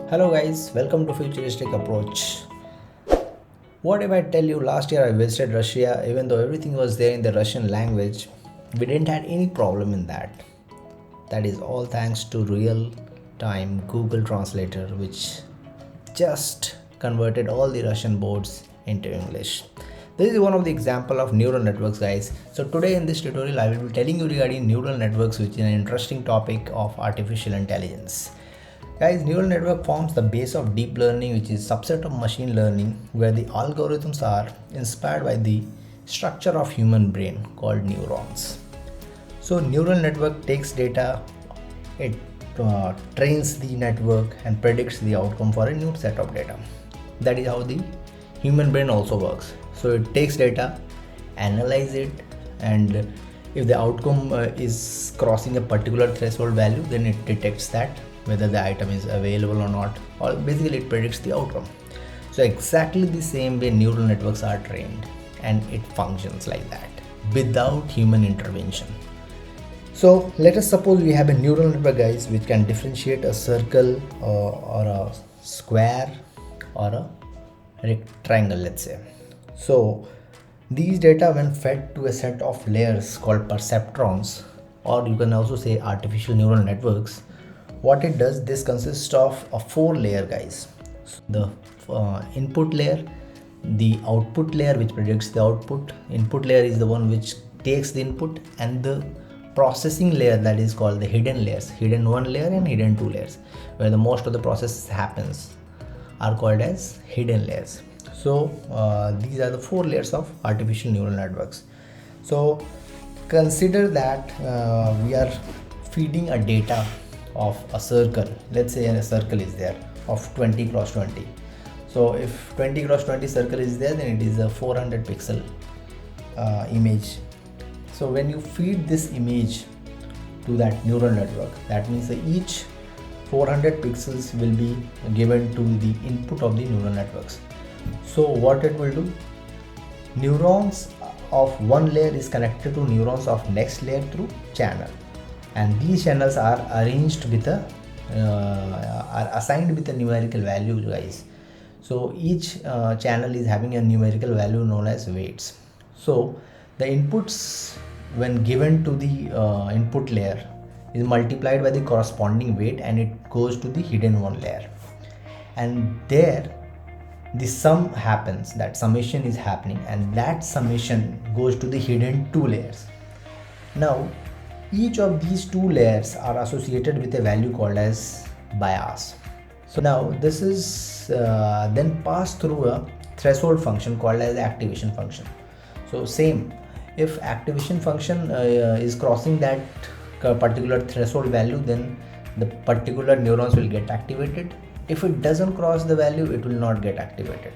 Hello guys, welcome to Futuristic Approach. What if I tell you last year I visited Russia, even though everything was there in the Russian language, we didn't have any problem in that. That is all thanks to real time Google Translator, which just converted all the Russian boards into English. This is one of the example of neural networks, guys. So today in this tutorial I will be telling you regarding neural networks, which is an interesting topic of artificial intelligence. Guys, neural network forms the base of deep learning, which is subset of machine learning where the algorithms are inspired by the structure of human brain called neurons. So neural network takes data, it trains the network and predicts the outcome for a new set of data. That is how the human brain also works. So it takes data, analyze it, and if the outcome is crossing a particular threshold value, then it detects that whether the item is available or not, or basically it predicts the outcome. So exactly the same way neural networks are trained, and it functions like that without human intervention. So let us suppose we have a neural network, guys, which can differentiate a circle or a square or a rectangle, let's say. So these data, when fed to a set of layers called perceptrons, or you can also say artificial neural networks, what it does, this consists of a 4-layer, guys. So the input layer, the output layer which predicts the output, input layer is the one which takes the input, and the processing layer, that is called the hidden layers, hidden 1 layer and hidden 2 layers, where the most of the process happens, are called as hidden layers. So these are the 4 layers of artificial neural networks. So consider that we are feeding a data of a circle. Let's say a circle is there of 20 cross 20. So if 20 cross 20 circle is there, then it is a 400 pixel image. So when you feed this image to that neural network, that means that each 400 pixels will be given to the input of the neural networks. So what it will do, neurons of one layer is connected to neurons of next layer through channel, and these channels are arranged with a are assigned with a numerical value, guys. So each channel is having a numerical value known as weights. So the inputs, when given to the input layer, is multiplied by the corresponding weight, and it goes to the hidden 1 layer, and there the sum happens, that summation is happening, and that summation goes to the hidden 2 layers. Now each of these 2 layers are associated with a value called as bias. So now this is then passed through a threshold function called as activation function. So same, if activation function is crossing that particular threshold value, then the particular neurons will get activated. If it doesn't cross the value, it will not get activated.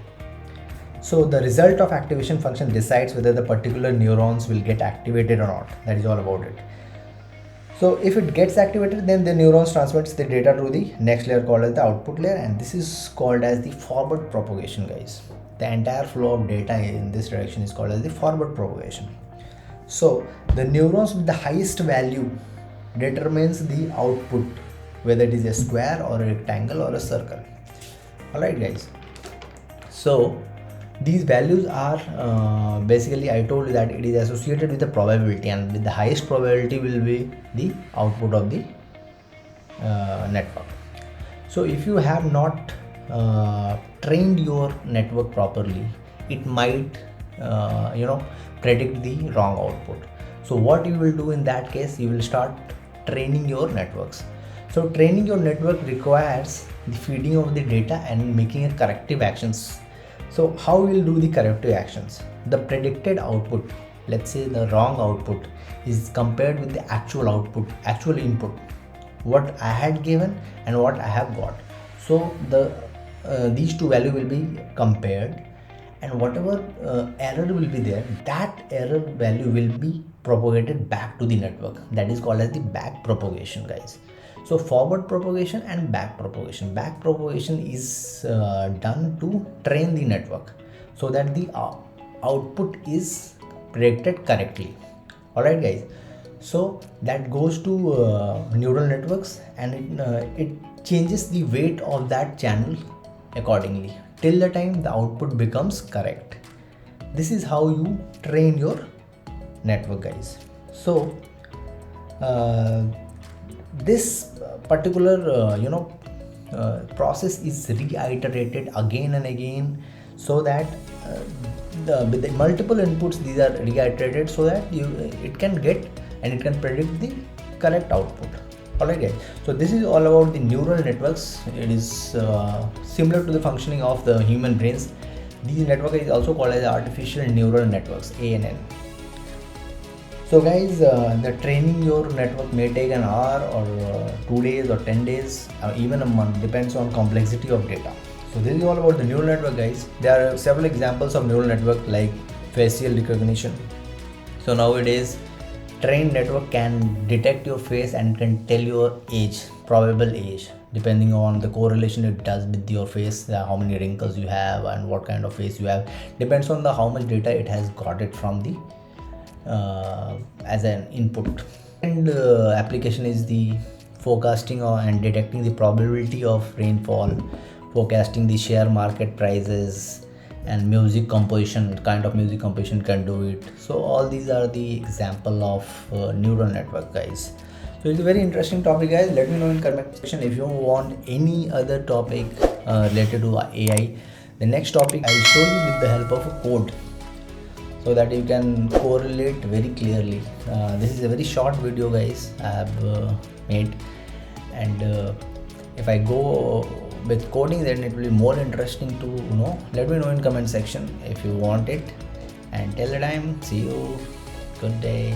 So the result of activation function decides whether the particular neurons will get activated or not. That is all about it. So if it gets activated, then the neurons transmits the data to the next layer called as the output layer, and this is called as the forward propagation, guys. The entire flow of data in this direction is called as the forward propagation. So the neurons with the highest value determines the output, whether it is a square or a rectangle or a circle. Alright, guys. So these values are basically, I told you that it is associated with the probability, and with the highest probability will be the output of the network. So if you have not trained your network properly, it might predict the wrong output. So what you will do in that case, you will start training your networks. So training your network requires the feeding of the data and making a corrective actions. So how we will do the corrective actions? The predicted output, let's say the wrong output, is compared with the actual output, actual input, what I had given and what I have got. So these 2 values will be compared, and whatever error will be there, that error value will be propagated back to the network. That is called as the back propagation, guys. So forward propagation and back propagation. Back propagation is done to train the network so that the output is predicted correctly. Alright, guys. So that goes to neural networks, and it changes the weight of that channel accordingly till the time the output becomes correct. This is how you train your network, guys. So this particular process is reiterated again and again, so that with the multiple inputs, these are reiterated so that it can get and it can predict the correct output. Alright guys, so this is all about the neural networks. It is similar to the functioning of the human brains. These network is also called as artificial neural networks, ANN. So guys, the training your network may take an hour or 2 days or 10 days or even a month, depends on complexity of data. So this is all about the neural network, guys. There are several examples of neural network like facial recognition. So nowadays, trained network can detect your face and can tell your age, probable age, depending on the correlation it does with your face, how many wrinkles you have and what kind of face you have. Depends on the how much data it has got it from the as an input. And application is the forecasting and detecting the probability of rainfall, forecasting the share market prices, and music composition, kind of music composition can do it. So all these are the example of neural network, guys. So it's a very interesting topic, guys. Let me know in comment section if you want any other topic related to AI. The next topic I'll show you with the help of a code, so that you can correlate very clearly. This is a very short video, guys, I have made, and if I go with coding, then it will be more interesting to know. Let me know in comment section if you want it, and till the time, see you, good day.